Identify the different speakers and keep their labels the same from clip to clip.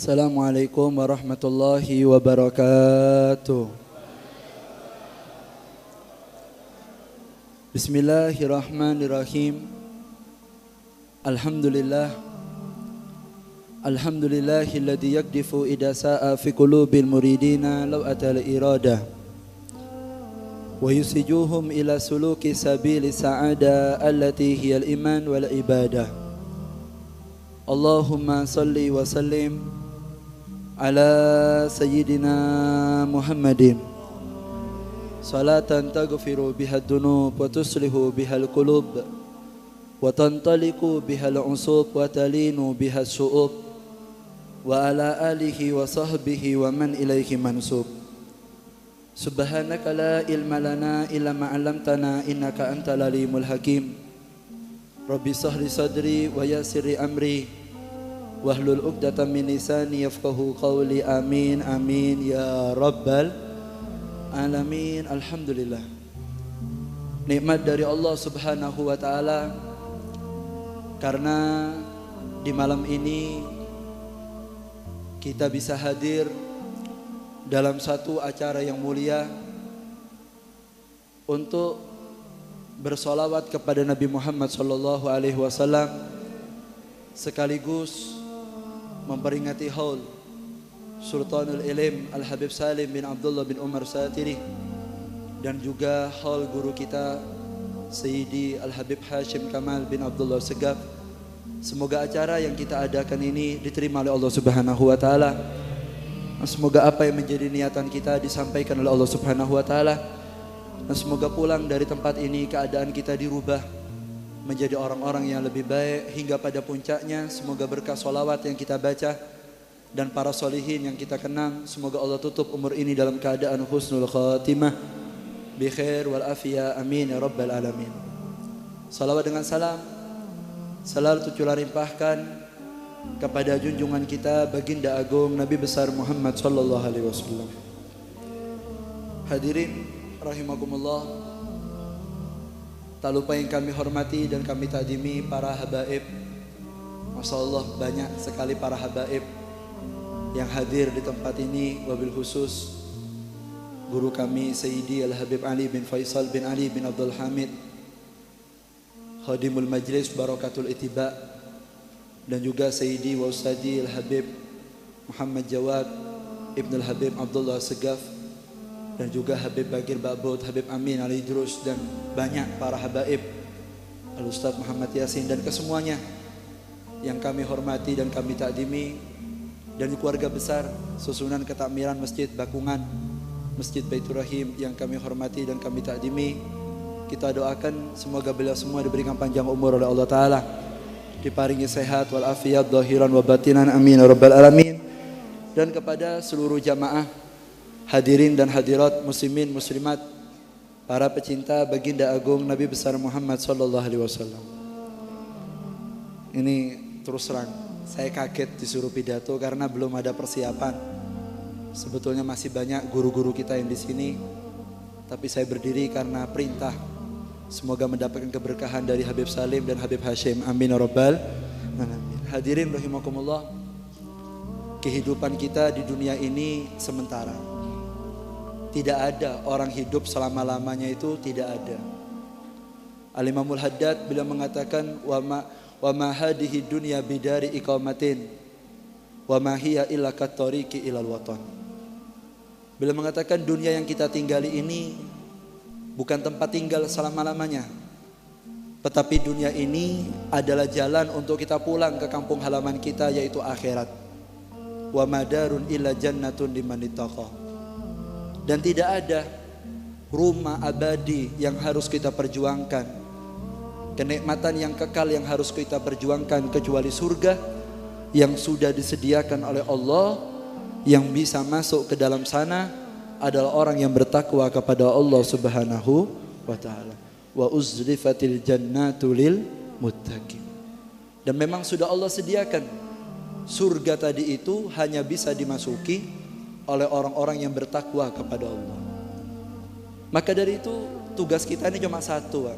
Speaker 1: Assalamualaikum warahmatullahi wabarakatuh. Bismillahirrahmanirrahim. Alhamdulillah. Alhamdulillahilladzi yakdifu idza sa'a fi qulubil muridina law atal iradah wa yusijuhum ila suluki sabili sa'ada allati hiyal iman wal ibadah. Allahumma salli wa sallim ala sayyidina Muhammadin salatan taghfiru biha ad-dunub wa tuslihu biha al-qulub wa tantaliqu biha al-usub wa talinu biha as-su'ub wa ala alihi wa sahbihi wa man ilaihi mansub. Subhanaka la ilma lana illa ma 'allamtana innaka antal alimul hakim. Rabbi shrah sadri wa yassir amri wahlul 'uqdatam min lisani yafqahu qawli. Amin amin ya rabbal alamin. Alhamdulillah, nikmat dari Allah Subhanahu wa taala karena di malam ini kita bisa hadir dalam satu acara yang mulia untuk bersolawat kepada Nabi Muhammad sallallahu alaihi wasallam sekaligus memperingati haul Sultanul Ilim Al-Habib Salim bin Abdullah bin Umar Satiri dan juga haul guru kita Sayyidi Al-Habib Hashim Kamal bin Abdullah Segaf. Semoga acara yang kita adakan ini diterima oleh Allah Subhanahu wa taala. Semoga apa yang menjadi niatan kita disampaikan oleh Allah Subhanahu wa taala. Dan semoga pulang dari tempat ini keadaan kita dirubah menjadi orang-orang yang lebih baik hingga pada puncaknya. Semoga berkah sholawat yang kita baca dan para solihin yang kita kenang, semoga Allah tutup umur ini dalam keadaan husnul khatimah bi khair wal afiyah. Amin ya rabbal alamin. Salawat dengan salam selalu tercurah limpahkan kepada junjungan kita baginda agung Nabi besar Muhammad sallallahu alaihi wasallam. Hadirin rahimakumullah, tak lupa yang kami hormati dan kami takdimi para habaib. Masya Allah, banyak sekali para habaib yang hadir di tempat ini, wabil khusus guru kami Sayyidi Al-Habib Ali bin Faisal bin Ali bin Abdul Hamid, Khadimul Majlis Barakatul Ittiba, dan juga Sayyidi wa Ustadi Al-Habib Muhammad Jawad Ibn Al-Habib Abdullah Segaf, dan juga Habib Bagir Ba'bud, Habib Amin Ali Idrus, dan banyak para habaib, Al-Ustadz Muhammad Yasin, dan kesemuanya yang kami hormati dan kami takdimi, dan keluarga besar susunan ketakmiran Masjid Bakungan, Masjid Baitur Rahim yang kami hormati dan kami takdimi. Kita doakan semoga beliau semua diberikan panjang umur oleh Allah Ta'ala, diparingi sehat wal afiat zahiran wa batinan, amin ya rabbal alamin. Dan kepada seluruh jamaah hadirin dan hadirat, muslimin muslimat, para pecinta baginda agung Nabi besar Muhammad sallallahu alaihi wasallam. Ini terus terang saya kaget disuruh pidato karena belum ada persiapan. Sebetulnya masih banyak guru-guru kita yang di sini, tapi saya berdiri karena perintah. Semoga mendapatkan keberkahan dari Habib Salim dan Habib Hashim. Amin ya rabbal alamin. Hadirin rahimakumullah, kehidupan kita di dunia ini sementara. Tidak ada orang hidup selama-lamanya, itu tidak ada. Al-Imamul Haddad beliau mengatakan wa ma hadhihi dunya bidari iqamatin wa ma hiya illa kattariqi ilal watan. Beliau mengatakan dunia yang kita tinggali ini bukan tempat tinggal selama-lamanya, tetapi dunia ini adalah jalan untuk kita pulang ke kampung halaman kita, yaitu akhirat. Wa madarun illa jannatun liman ittaqa. Dan tidak ada rumah abadi yang harus kita perjuangkan, kenikmatan yang kekal yang harus kita perjuangkan, kecuali surga yang sudah disediakan oleh Allah. Yang bisa masuk ke dalam sana adalah orang yang bertakwa kepada Allah Subhanahu wa ta'ala. Wa uzlifatil jannatu lil muttaqin. Dan memang sudah Allah sediakan surga tadi itu hanya bisa dimasuki oleh orang-orang yang bertakwa kepada Allah. Maka dari itu tugas kita ini cuma satu,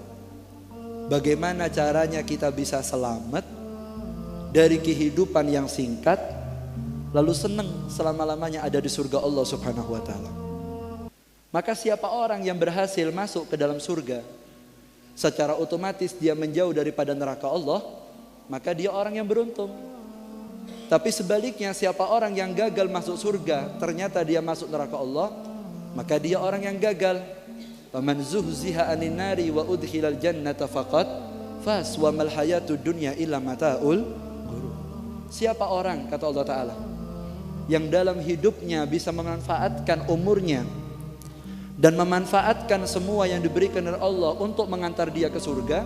Speaker 1: bagaimana caranya kita bisa selamat dari kehidupan yang singkat lalu senang selama-lamanya ada di surga Allah Subhanahu wa taala. Maka siapa orang yang berhasil masuk ke dalam surga, secara otomatis dia menjauh daripada neraka Allah, maka dia orang yang beruntung. Tapi sebaliknya, siapa orang yang gagal masuk surga, ternyata dia masuk neraka Allah, maka dia orang yang gagal. Faman zuhziha 'anil nari wa udkhilal jannata faqad faz wa mal hayatud dunya illa mata'ul ghurur. Siapa orang, kata Allah Ta'ala, yang dalam hidupnya bisa memanfaatkan umurnya dan memanfaatkan semua yang diberikan oleh Allah untuk mengantar dia ke surga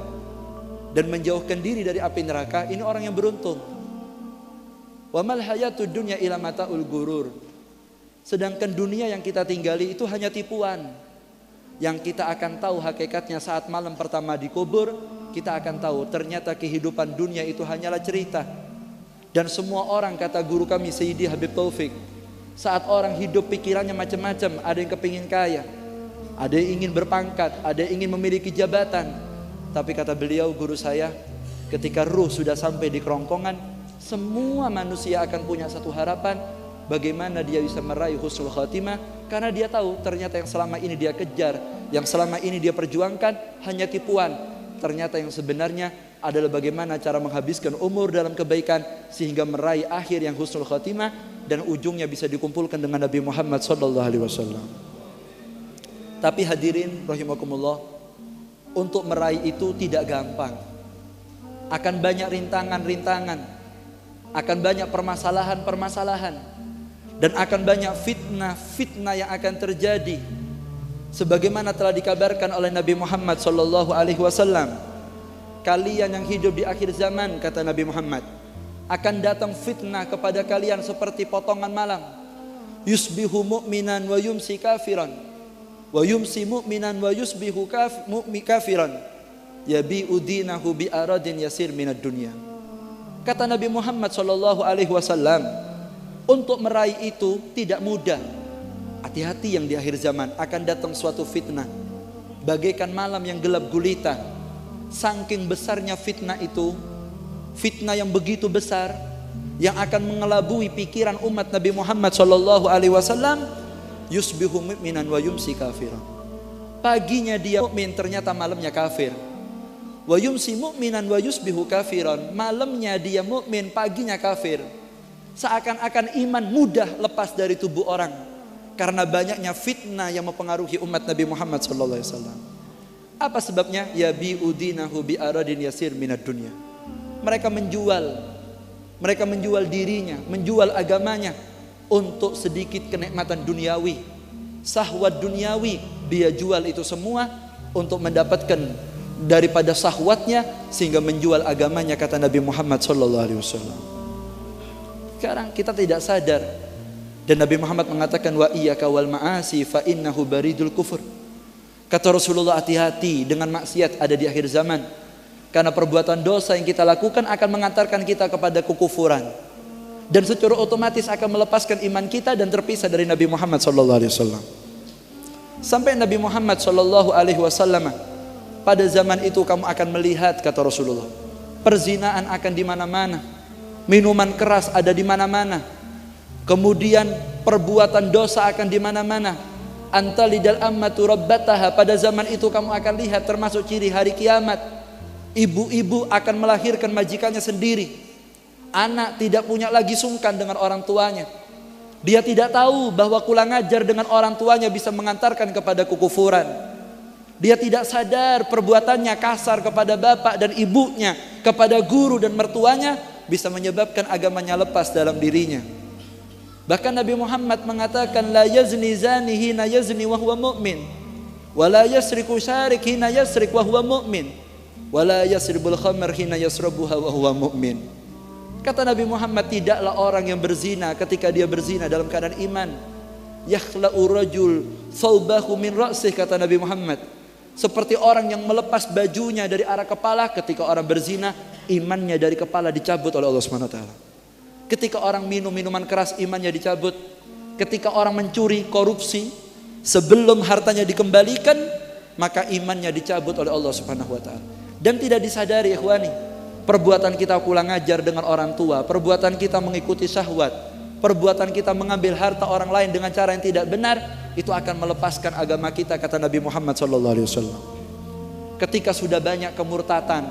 Speaker 1: dan menjauhkan diri dari api neraka, ini orang yang beruntung. Wa mal hayatud dunya illa mata'ul ghurur. Sedangkan dunia yang kita tinggali itu hanya tipuan. Yang kita akan tahu hakikatnya saat malam pertama dikubur, kita akan tahu ternyata kehidupan dunia itu hanyalah cerita. Dan semua orang, kata guru kami Sayyidi Habib Taufik, saat orang hidup pikirannya macam-macam, ada yang kepingin kaya, ada yang ingin berpangkat, ada yang ingin memiliki jabatan. Tapi kata beliau, guru saya, ketika ruh sudah sampai di kerongkongan, semua manusia akan punya satu harapan, bagaimana dia bisa meraih husnul khatimah, karena dia tahu ternyata yang selama ini dia kejar, yang selama ini dia perjuangkan hanya tipuan. Ternyata yang sebenarnya adalah bagaimana cara menghabiskan umur dalam kebaikan sehingga meraih akhir yang husnul khatimah dan ujungnya bisa dikumpulkan dengan Nabi Muhammad SAW. Tapi hadirin rahimakumullah, untuk meraih itu tidak gampang. Akan banyak rintangan-rintangan, akan banyak permasalahan-permasalahan, dan akan banyak fitnah-fitnah yang akan terjadi. Sebagaimana telah dikabarkan oleh Nabi Muhammad SAW, kalian yang hidup di akhir zaman, kata Nabi Muhammad, akan datang fitnah kepada kalian seperti potongan malam. Yusbihu mu'minan wa yumsi kafiran, wa yumsi mu'minan wa yusbihu kafiran, yabi'u dinahu bi aradin yasir minad dunya. Kata Nabi Muhammad SAW, untuk meraih itu tidak mudah. Hati-hati yang di akhir zaman akan datang suatu fitnah, bagaikan malam yang gelap gulita. Saking besarnya fitnah itu, fitnah yang begitu besar, yang akan mengelabui pikiran umat Nabi Muhammad SAW. Yusbihu mu'minan wa yumsi kafiran. Paginya dia mukmin, ternyata malamnya kafir. Wa yumsi mu'minan wa yusbihu kafiran. Malamnya dia mukmin, paginya kafir. Seakan-akan iman mudah lepas dari tubuh orang karena banyaknya fitnah yang mempengaruhi umat Nabi Muhammad SAW. Apa sebabnya? Ya bi'udinahu bi'aradin yasir minad dunya. Mereka menjual dirinya, menjual agamanya untuk sedikit kenikmatan duniawi, sahwat duniawi. Dia jual itu semua untuk mendapatkan daripada sahwatnya, sehingga menjual agamanya, kata Nabi Muhammad SAW. Sekarang kita tidak sadar, dan Nabi Muhammad mengatakan wa iyyaka wal ma'asi fa innahu baridul kufur. Kata Rasulullah, hati-hati dengan maksiat ada di akhir zaman, karena perbuatan dosa yang kita lakukan akan mengantarkan kita kepada kekufuran, dan secara otomatis akan melepaskan iman kita dan terpisah dari Nabi Muhammad SAW. Sampai Nabi Muhammad SAW, pada zaman itu kamu akan melihat, kata Rasulullah, perzinaan akan di mana-mana, minuman keras ada di mana-mana, kemudian perbuatan dosa akan di mana-mana. Antalidal ammatu rabbataha, pada zaman itu kamu akan lihat, termasuk ciri hari kiamat, ibu-ibu akan melahirkan majikannya sendiri. Anak tidak punya lagi sungkan dengan orang tuanya. Dia tidak tahu bahwa kurang ajar dengan orang tuanya bisa mengantarkan kepada kekufuran. Dia tidak sadar perbuatannya kasar kepada bapak dan ibunya, kepada guru dan mertuanya, bisa menyebabkan agamanya lepas dalam dirinya. Bahkan Nabi Muhammad mengatakan, la yazni zani hina yazni wa huwa mu'min, wa la yasriku syarik hina yasrik wa huwa mu'min, wa la yasribul khamr hina yasrabuha wa huwa mu'min. Kata Nabi Muhammad, tidaklah orang yang berzina ketika dia berzina dalam keadaan iman. Yakhla'u rajul thawbahu min ra'sih, kata Nabi Muhammad, seperti orang yang melepas bajunya dari arah kepala. Ketika orang berzina, imannya dari kepala dicabut oleh Allah SWT. Ketika orang minum minuman keras, imannya dicabut. Ketika orang mencuri, korupsi, sebelum hartanya dikembalikan, maka imannya dicabut oleh Allah SWT. Dan tidak disadari, ikhwani, perbuatan kita kurang ajar dengan orang tua, perbuatan kita mengikuti syahwat, perbuatan kita mengambil harta orang lain dengan cara yang tidak benar, itu akan melepaskan agama kita, kata Nabi Muhammad SAW. Ketika sudah banyak kemurtatan,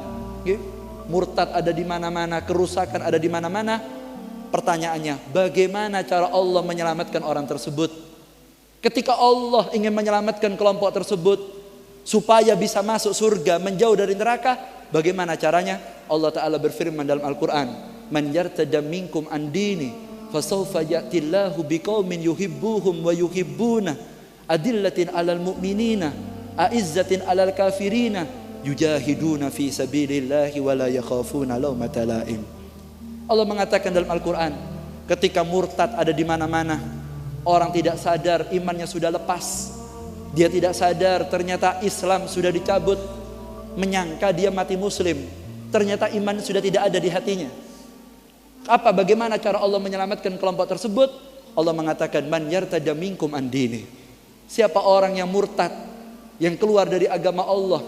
Speaker 1: murtad ada di mana-mana, kerusakan ada di mana-mana, pertanyaannya, bagaimana cara Allah menyelamatkan orang tersebut? Ketika Allah ingin menyelamatkan kelompok tersebut supaya bisa masuk surga, menjauh dari neraka, bagaimana caranya? Allah Ta'ala berfirman dalam Al-Quran, man yartada minkum an dini fasawfa ya'tillahu biqaumin yuhibbuhum wa yuhibbuna adillatin alal mu'minina a'izzatin alal kafirina yujahiduna fi sabilillahi wa la yakhafuna lawmata la'im. Allah mengatakan dalam Al-Quran, ketika murtad ada di mana-mana, orang tidak sadar imannya sudah lepas, dia tidak sadar ternyata Islam sudah dicabut, menyangka dia mati muslim, ternyata iman sudah tidak ada di hatinya. Bagaimana cara Allah menyelamatkan kelompok tersebut? Allah mengatakan, man yartada minkum an dini. Siapa orang yang murtad, yang keluar dari agama Allah,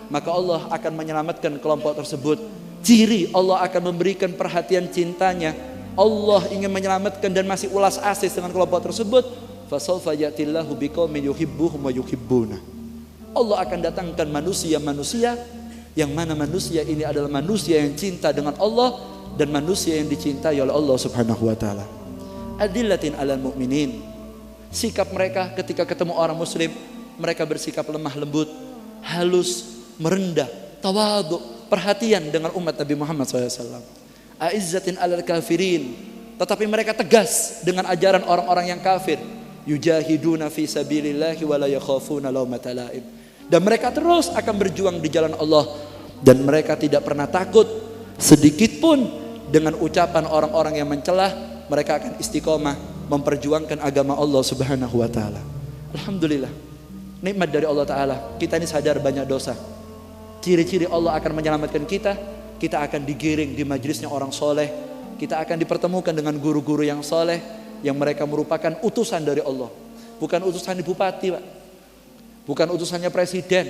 Speaker 1: maka Allah akan menyelamatkan kelompok tersebut. Ciri Allah akan memberikan perhatian cintanya, Allah ingin menyelamatkan dan masih ulas asih dengan kelompok tersebut. Fasawfa ya'tillahu biqaumin yuhibbuhum wa yuhibbuna. Allah akan datangkan manusia-manusia yang mana manusia ini adalah manusia yang cinta dengan Allah dan manusia yang dicintai oleh Allah Subhanahu wa taala. Adillatin 'alal mu'minin. Sikap mereka ketika ketemu orang muslim, mereka bersikap lemah lembut, halus, merendah, tawadhu, perhatian dengan umat Nabi Muhammad SAW. A'izzatin 'alal kafirin. Tetapi mereka tegas dengan ajaran orang-orang yang kafir. Yujahiduna fi sabilillahi wa la yakhafuna lawmata la'im. Dan mereka terus akan berjuang di jalan Allah, dan mereka tidak pernah takut sedikit pun dengan ucapan orang-orang yang mencelah. Mereka akan istiqomah memperjuangkan agama Allah Subhanahu wa taala. Alhamdulillah, nikmat dari Allah taala. Kita ini sadar banyak dosa. Ciri-ciri Allah akan menyelamatkan kita, kita akan digiring di majelisnya orang soleh, kita akan dipertemukan dengan guru-guru yang soleh, yang mereka merupakan utusan dari Allah. Bukan utusan bupati, Pak. Bukan utusannya presiden,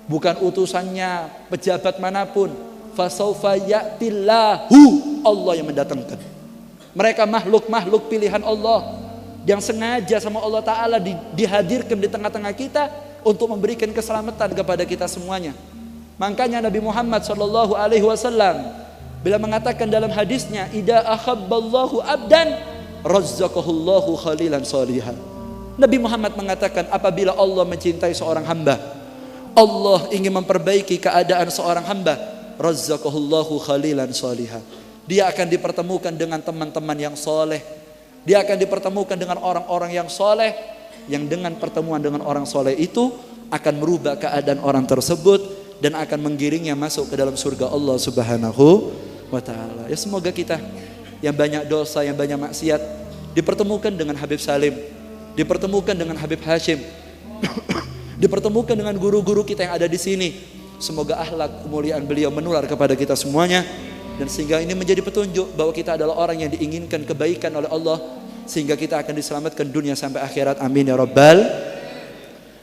Speaker 1: bukan utusannya pejabat manapun. Fasawfa ya'tillahu, Allah yang mendatangkan. Mereka makhluk-makhluk pilihan Allah yang sengaja sama Allah Ta'ala dihadirkan di tengah-tengah kita untuk memberikan keselamatan kepada kita semuanya. Makanya Nabi Muhammad SAW bila mengatakan dalam hadisnya, idza ahabballahu abdan razzaqahullahu khalilan shalihan. Nabi Muhammad mengatakan, apabila Allah mencintai seorang hamba, Allah ingin memperbaiki keadaan seorang hamba, razzaqahullahu khalilan shalihan. Dia akan dipertemukan dengan teman-teman yang soleh. Dia akan dipertemukan dengan orang-orang yang soleh, yang dengan pertemuan dengan orang soleh itu akan merubah keadaan orang tersebut dan akan menggiringnya masuk ke dalam surga Allah Subhanahu wa taala. Ya, semoga kita yang banyak dosa, yang banyak maksiat dipertemukan dengan Habib Salim, dipertemukan dengan Habib Hashim, dipertemukan dengan guru-guru kita yang ada di sini. Semoga akhlak kemuliaan beliau menular kepada kita semuanya, dan sehingga ini menjadi petunjuk bahwa kita adalah orang yang diinginkan kebaikan oleh Allah, sehingga kita akan diselamatkan dunia sampai akhirat. Amin ya rabbal.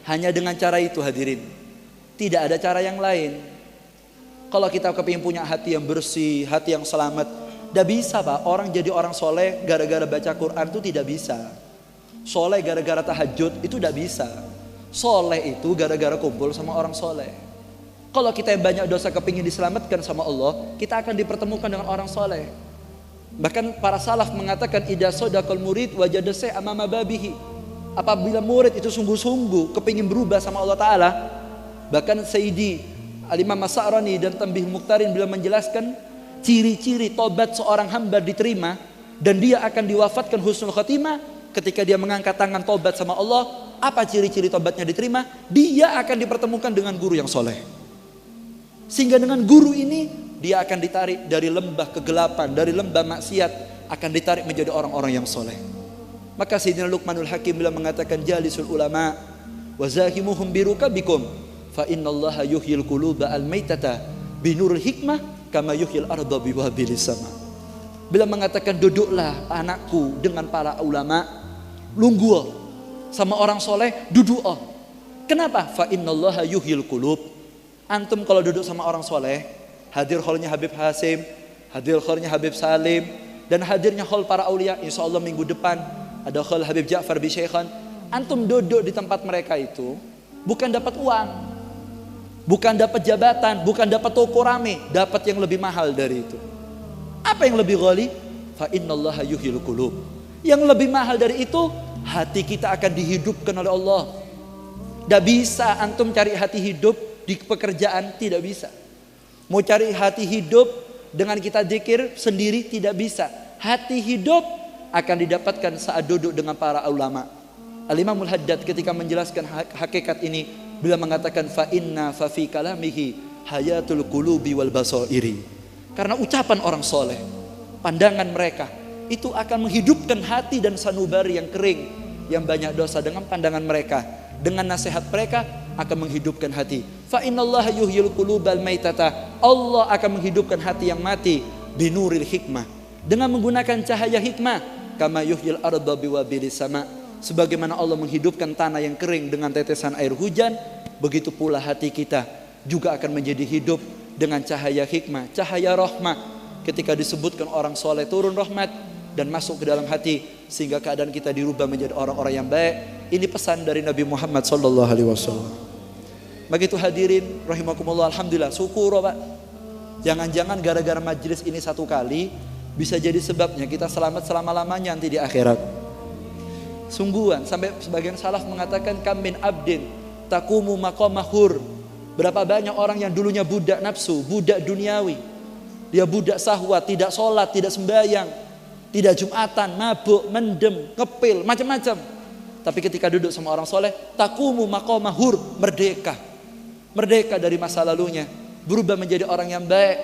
Speaker 1: Hanya dengan cara itu hadirin, tidak ada cara yang lain. Kalau kita kepingin punya hati yang bersih, hati yang selamat, tidak bisa Pak, orang jadi orang soleh gara-gara baca Quran itu tidak bisa. Soleh gara-gara tahajud itu tidak bisa. Soleh itu gara-gara kumpul sama orang soleh. Kalau kita yang banyak dosa kepingin diselamatkan sama Allah, kita akan dipertemukan dengan orang soleh. Bahkan para salaf mengatakan, idza sadaqal murid wajada amama babihi. Apabila murid itu sungguh-sungguh kepingin berubah sama Allah Ta'ala, bahkan Sayyidi Al-Imam As-Sa'rani dan Tanbih Mukhtarin bila menjelaskan ciri-ciri tobat seorang hamba diterima dan dia akan diwafatkan husnul khotimah ketika dia mengangkat tangan tobat sama Allah. Apa ciri-ciri tobatnya diterima? Dia akan dipertemukan dengan guru yang soleh, sehingga dengan guru ini dia akan ditarik dari lembah kegelapan, dari lembah maksiat, akan ditarik menjadi orang-orang yang soleh. Maka Sayyidina Luqmanul Hakim bila mengatakan, jalisul ulama wa zahimuhum birukabikum fa innallaha yuhyil quluba al-maitata binurul hikmah kama yuhyil arda biwabilis sama. Bila mengatakan, duduklah anakku dengan para ulama, lungguh sama orang soleh, duduk. Kenapa? Fa innallaha yuhyil qulub. Antum kalau duduk sama orang soleh, hadir kholnya Habib Hasim, hadir kholnya Habib Salim, dan hadirnya hall para aulia, insya Allah minggu depan ada hall Habib Ja'far Bisyaikhan. Antum duduk di tempat mereka itu bukan dapat uang, bukan dapat jabatan, bukan dapat toko rame, dapat yang lebih mahal dari itu. Apa yang lebih ghali? Fa innallaha yuhyil qulub. Yang lebih mahal dari itu, hati kita akan dihidupkan oleh Allah. Tidak bisa antum cari hati hidup di pekerjaan, tidak bisa. Mau cari hati hidup dengan kita zikir sendiri, tidak bisa. Hati hidup akan didapatkan saat duduk dengan para ulama. Al-Imamul Haddad ketika menjelaskan hakikat ini, beliau mengatakan fa inna fa fi kalamihi hayatul qulubi wal basairi. Karena ucapan orang soleh, pandangan mereka itu akan menghidupkan hati dan sanubari yang kering, yang banyak dosa. Dengan pandangan mereka, dengan nasihat mereka akan menghidupkan hati. Fa innallaha yuhyil qulubal maitata. Allah akan menghidupkan hati yang mati binuril hikmah, dengan menggunakan cahaya hikmah. Kama yuhyil arda biwabilis sama. Sebagaimana Allah menghidupkan tanah yang kering dengan tetesan air hujan, begitu pula hati kita juga akan menjadi hidup dengan cahaya hikmah, cahaya rahmah. Ketika disebutkan orang soleh, turun rahmat dan masuk ke dalam hati, sehingga keadaan kita dirubah menjadi orang-orang yang baik. Ini pesan dari Nabi Muhammad SAW. Begitu hadirin rahimakumullah, alhamdulillah, syukur Pak. Jangan-jangan gara-gara majlis ini satu kali bisa jadi sebabnya kita selamat selama-lamanya nanti di akhirat. Sungguhan, sampai sebagian salaf mengatakan kam min abdin taqumu maqamahur. Berapa banyak orang yang dulunya budak nafsu, budak duniawi. Dia budak syahwat, tidak sholat, tidak sembahyang, tidak jumatan, mabuk, mendem, ngepil, macam-macam. Tapi ketika duduk sama orang soleh, taqumu maqamahur, merdeka. Merdeka dari masa lalunya, berubah menjadi orang yang baik.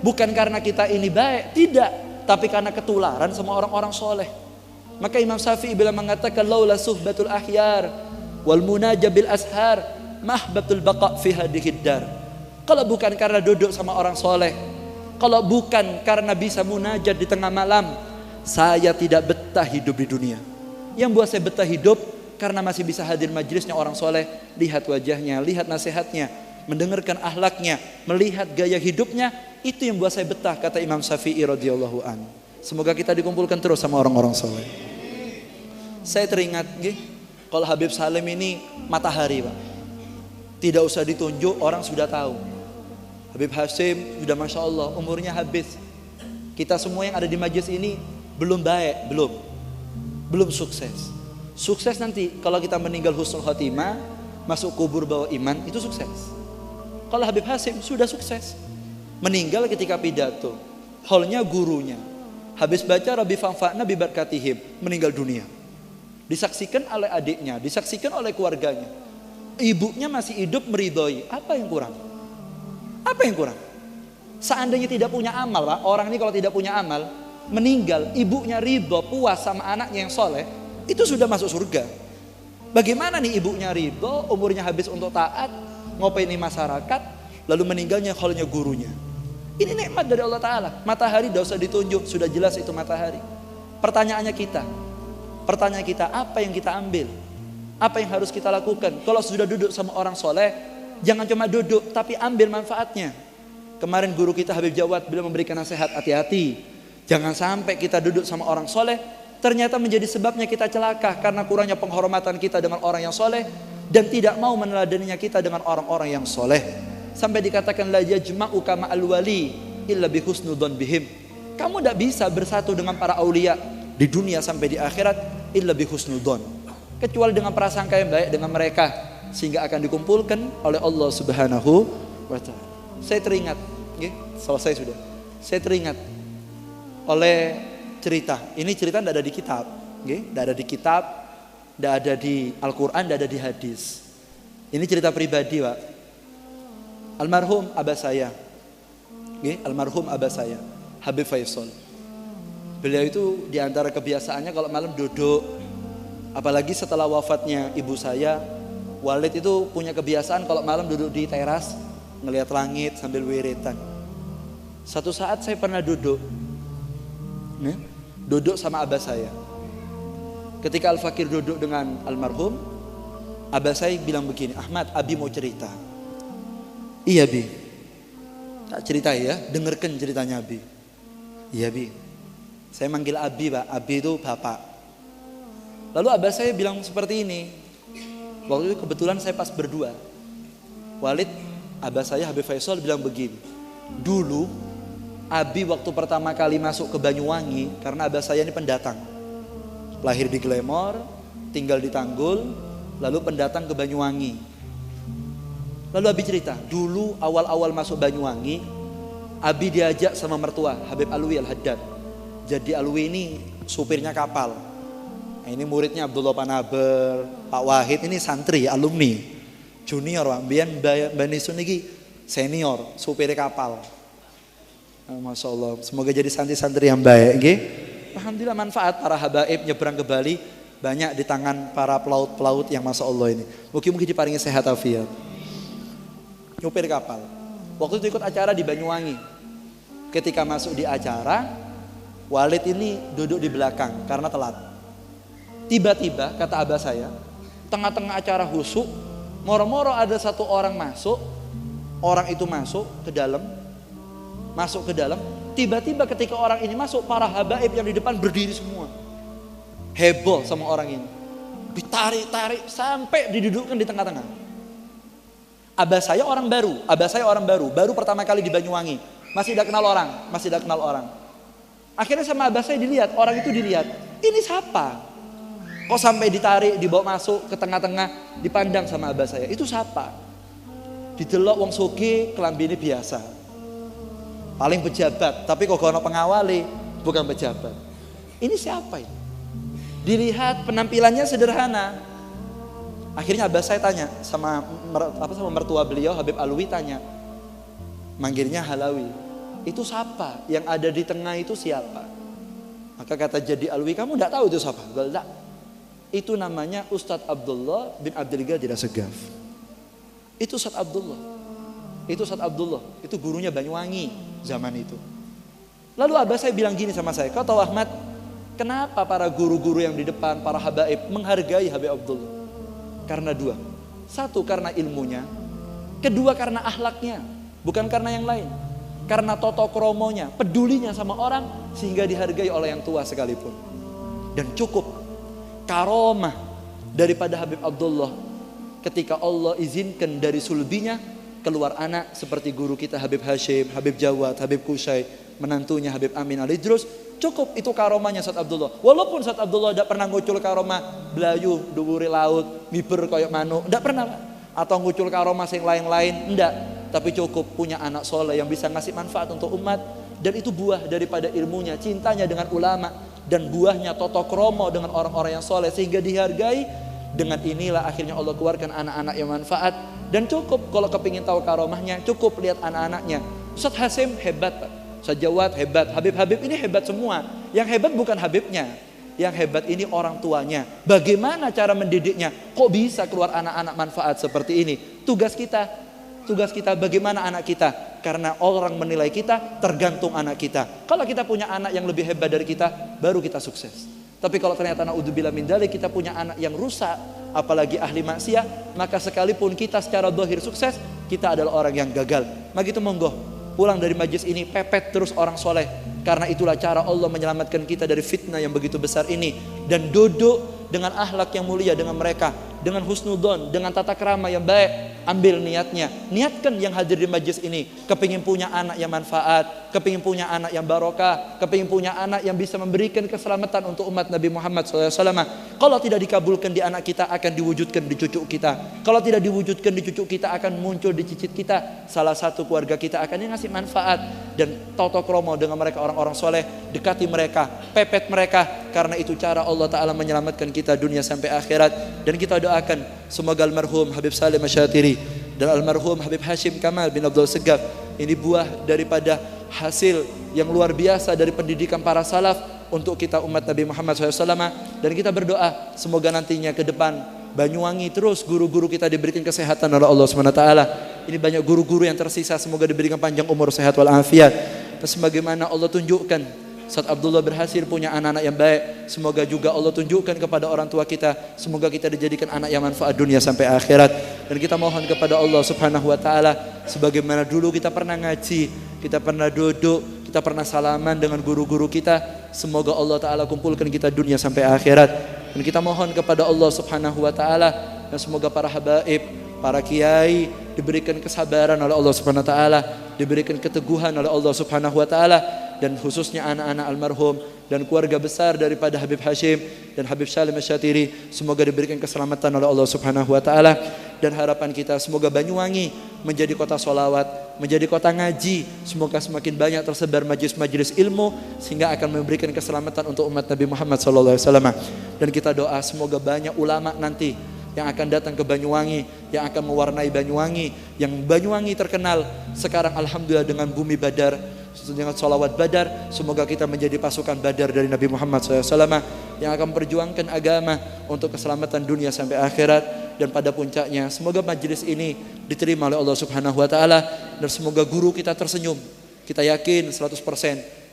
Speaker 1: Bukan karena kita ini baik, tidak, tapi karena ketularan sama orang-orang soleh. Maka Imam Syafi'i bila mengatakan laula suhbatul akhyar wal munajah bil ashar mahbatul baqa fi hadhid dar. Kalau bukan karena duduk sama orang soleh, kalau bukan karena bisa munajat di tengah malam, saya tidak betah hidup di dunia. Yang buat saya betah hidup karena masih bisa hadir majlisnya orang soleh, lihat wajahnya, lihat nasihatnya, mendengarkan akhlaknya, melihat gaya hidupnya. Itu yang buat saya betah, kata Imam Syafi'i radhiyallahu an. Semoga kita dikumpulkan terus sama orang-orang soleh. Saya teringat, kalau Habib Salim ini matahari Pak. Tidak usah ditunjuk, orang sudah tahu. Habib Hasim sudah Masya Allah, umurnya habis. Kita semua yang ada di majlis ini belum baik, belum sukses. Sukses nanti kalau kita meninggal husnul khotimah, masuk kubur bawa iman, itu sukses. Kalau Habib Hasim sudah sukses, meninggal ketika pidato, hallnya gurunya, habis baca Rabbi fanfa'na bi barakatihim, meninggal dunia. Disaksikan oleh adiknya, disaksikan oleh keluarganya. Ibunya masih hidup meridhoi. Apa yang kurang? Apa yang kurang? Seandainya tidak punya amal Pak, orang ini kalau tidak punya amal, meninggal, ibunya ridho, puas sama anaknya yang soleh, itu sudah masuk surga. Bagaimana nih ibunya ridho, umurnya habis untuk taat, ngopeni masyarakat, lalu meninggalnya hallnya gurunya. Ini nikmat dari Allah Ta'ala. Matahari tidak usah ditunjuk, sudah jelas itu matahari. Pertanyaan kita, apa yang kita ambil? Apa yang harus kita lakukan? Kalau sudah duduk sama orang soleh, jangan cuma duduk, tapi ambil manfaatnya. Kemarin guru kita Habib Jawad beliau memberikan nasihat, hati-hati. Jangan sampai kita duduk sama orang soleh, ternyata menjadi sebabnya kita celaka karena kurangnya penghormatan kita dengan orang yang soleh dan tidak mau meneladaninya kita dengan orang-orang yang soleh. Sampai dikatakan la yajma'u kama al-wali illa bi husnudzon bihim. Kamu tidak bisa bersatu dengan para aulia di dunia sampai di akhirat illa bi husnudzon, kecuali dengan prasangka yang baik dengan mereka, sehingga akan dikumpulkan oleh Allah Subhanahu wa taala. Saya teringat, selesai sudah. Saya teringat oleh cerita. Ini cerita tidak ada di kitab, tidak ada di kitab, tidak ada di Al-Quran, tidak ada di hadis. Ini cerita pribadi Pak. Almarhum abah saya, almarhum abah saya, Habib Faisal. Beliau itu diantara kebiasaannya kalau malam duduk, apalagi setelah wafatnya ibu saya, Walid itu punya kebiasaan kalau malam duduk di teras, ngelihat langit sambil wiritan. Satu saat saya pernah duduk sama abah saya. Ketika Al-Fakir duduk dengan almarhum, abah saya bilang begini, Ahmad, Abi mau cerita. Iya Bi, tak cerita ya, dengarkan ceritanya Abi. Iya Bi, Saya manggil Abi, Pak. Abi itu bapak. Lalu abah saya bilang seperti ini. Waktu itu kebetulan saya pas berdua. Walid, abah saya Habib Faisal bilang begini. Dulu Abi waktu pertama kali masuk ke Banyuwangi, karena abah saya ini pendatang. Lahir di Glemor, tinggal di Tanggul, lalu pendatang ke Banyuwangi. Lalu Abi cerita, dulu awal-awal masuk Banyuwangi, Abi diajak sama mertua Habib Alwi Al-Haddad. Jadi Alwi ini supirnya kapal. Nah, ini muridnya Abdullah Panaber, Pak Wahid, ini santri, alumni, junior, Pak. Bian Bani Sun ini senior, supirnya kapal. Masya Allah, semoga jadi santri-santri yang baik. Okay? Alhamdulillah manfaat para habaib nyebrang ke Bali banyak di tangan para pelaut-pelaut yang Masya Allah ini. Mungkin diparingi sehat afiat. Nyupir kapal. Waktu itu ikut acara di Banyuwangi. Ketika masuk di acara, Walid ini duduk di belakang karena telat. Tiba-tiba kata abah saya, tengah-tengah acara husuk, moro-moro ada satu orang masuk. Orang itu masuk ke dalam, tiba-tiba ketika orang ini masuk, para habaib yang di depan berdiri semua. Heboh sama orang ini. Ditarik-tarik sampai didudukkan di tengah-tengah. Abah saya orang baru, baru pertama kali di Banyuwangi. Masih tidak kenal orang. Akhirnya sama abah saya dilihat, orang itu dilihat. Ini siapa? Kok sampai ditarik, dibawa masuk ke tengah-tengah, dipandang sama abah saya. Itu siapa? Didelok wong soge, kelambi ini biasa. Paling pejabat, tapi kok ono pengawali, bukan pejabat. Ini siapa ini? Dilihat penampilannya sederhana. Akhirnya abah saya tanya sama mertua beliau Habib Alwi, tanya, manggilnya Halawi, itu siapa? Yang ada di tengah itu siapa? Maka kata Jadi Alwi, kamu tidak tahu itu siapa? Enggak. Itu namanya Ustadz Abdullah bin Abdul Qadir As-Segaf. Itu Ustadz Abdullah, itu gurunya Banyuwangi zaman itu. Lalu abah saya bilang gini sama saya, kau tahu Ahmad, kenapa para guru-guru yang di depan, para habaib menghargai Habib Abdullah? Karena dua. Satu, karena ilmunya. Kedua, karena akhlaknya. Bukan karena yang lain. Karena toto kromonya, pedulinya sama orang, sehingga dihargai oleh yang tua sekalipun. Dan cukup karomah daripada Habib Abdullah ketika Allah izinkan dari sulbinya keluar anak seperti guru kita Habib Hashim, Habib Jawad, Habib Kusai, menantunya Habib Amin Al-Idrus. Cukup itu karomahnya Ustadz Abdullah. Walaupun Ustadz Abdullah tidak pernah ngucul karomah belayu, dhuwure laut, miber koyok manuk, tidak pernah. Atau ngucul karomah yang lain-lain, tidak. Tapi cukup punya anak soleh yang bisa ngasih manfaat untuk umat. Dan itu buah daripada ilmunya, cintanya dengan ulama. Dan buahnya toto kromo dengan orang-orang yang soleh sehingga dihargai. Dengan inilah akhirnya Allah keluarkan anak-anak yang manfaat. Dan cukup kalau kepingin tahu karomahnya, cukup lihat anak-anaknya. Ustadz Hasim hebat, Pak. Ustadz Jawad hebat, Habib-Habib ini hebat semua. Yang hebat bukan Habibnya, yang hebat ini orang tuanya. Bagaimana cara mendidiknya? Kok bisa keluar anak-anak manfaat seperti ini? Tugas kita bagaimana anak kita? Karena orang menilai kita tergantung anak kita. Kalau kita punya anak yang lebih hebat dari kita, baru kita sukses. Tapi kalau ternyata na'udzubillah min dzalik kita punya anak yang rusak, apalagi ahli maksiat, maka sekalipun kita secara zahir sukses, kita adalah orang yang gagal. Maka itu monggo pulang dari majlis ini pepet terus orang soleh, karena itulah cara Allah menyelamatkan kita dari fitnah yang begitu besar ini. Dan duduk dengan akhlak yang mulia dengan mereka, dengan husnudon, dengan tata krama yang baik. Ambil niatnya, niatkan yang hadir di majlis ini kepingin punya anak yang manfaat, kepingin punya anak yang barokah, kepingin punya anak yang bisa memberikan keselamatan untuk umat Nabi Muhammad SAW. Kalau tidak dikabulkan di anak kita, akan diwujudkan di cucu kita. Kalau tidak diwujudkan di cucu kita, akan muncul di cicit kita. Salah satu keluarga kita akan ngasih manfaat. Dan toto kromo dengan mereka orang-orang soleh, dekati mereka, pepet mereka. Karena itu cara Allah Ta'ala menyelamatkan kita dunia sampai akhirat. Dan kita doakan semoga almarhum Habib Salim Asyatiri dan almarhum Habib Hashim Kamal bin Abdul Segaf ini buah daripada hasil yang luar biasa dari pendidikan para salaf untuk kita umat Nabi Muhammad SAW. Dan kita berdoa semoga nantinya ke depan Banyuwangi terus guru-guru kita diberikan kesehatan oleh Allah SWT. Ini banyak guru-guru yang tersisa, semoga diberikan panjang umur, sehat walafiat. Dan sebagaimana Allah tunjukkan saat Abdullah berhasil punya anak-anak yang baik, semoga juga Allah tunjukkan kepada orang tua kita, semoga kita dijadikan anak yang manfaat dunia sampai akhirat. Dan kita mohon kepada Allah Subhanahu wa taala, sebagaimana dulu kita pernah ngaji, kita pernah duduk, kita pernah salaman dengan guru-guru kita. Semoga Allah Ta'ala kumpulkan kita dunia sampai akhirat. Dan kita mohon kepada Allah Subhanahu Wa Ta'ala, dan semoga para habaib, para kiai diberikan kesabaran oleh Allah Subhanahu Wa Ta'ala, diberikan keteguhan oleh Allah Subhanahu Wa Ta'ala, dan khususnya anak-anak almarhum dan keluarga besar daripada Habib Hashim dan Habib Salim Asy-Syatiri, semoga diberikan keselamatan oleh Allah Subhanahu Wa Ta'ala. Dan harapan kita semoga Banyuwangi menjadi kota sholawat, menjadi kota ngaji. Semoga semakin banyak tersebar majelis-majelis ilmu sehingga akan memberikan keselamatan untuk umat Nabi Muhammad SAW. Dan kita doa semoga banyak ulama nanti yang akan datang ke Banyuwangi, yang akan mewarnai Banyuwangi, yang Banyuwangi terkenal sekarang alhamdulillah dengan bumi Badar, dengan sholawat Badar. Semoga kita menjadi pasukan Badar dari Nabi Muhammad SAW yang akan memperjuangkan agama untuk keselamatan dunia sampai akhirat. Dan pada puncaknya semoga majelis ini diterima oleh Allah Subhanahu Wa Ta'ala, dan semoga guru kita tersenyum. Kita yakin 100%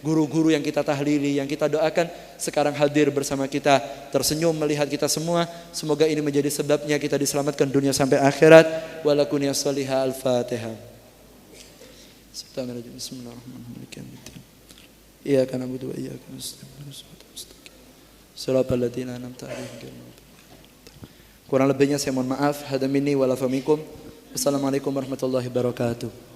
Speaker 1: guru-guru yang kita tahlili, yang kita doakan sekarang hadir bersama kita, tersenyum melihat kita semua. Semoga ini menjadi sebabnya kita diselamatkan dunia sampai akhirat. Walakum ya salihah. Al-Fatihah. Bismillahirrahmanirrahim. Iyyaka na'budu wa iyyaka nasta'in. Shiratal ladzina an'amta 'alaihim. Kurang lebihnya saya mohon maaf. Hada minni wa la minkum. Wassalamualaikum warahmatullahi wabarakatuh.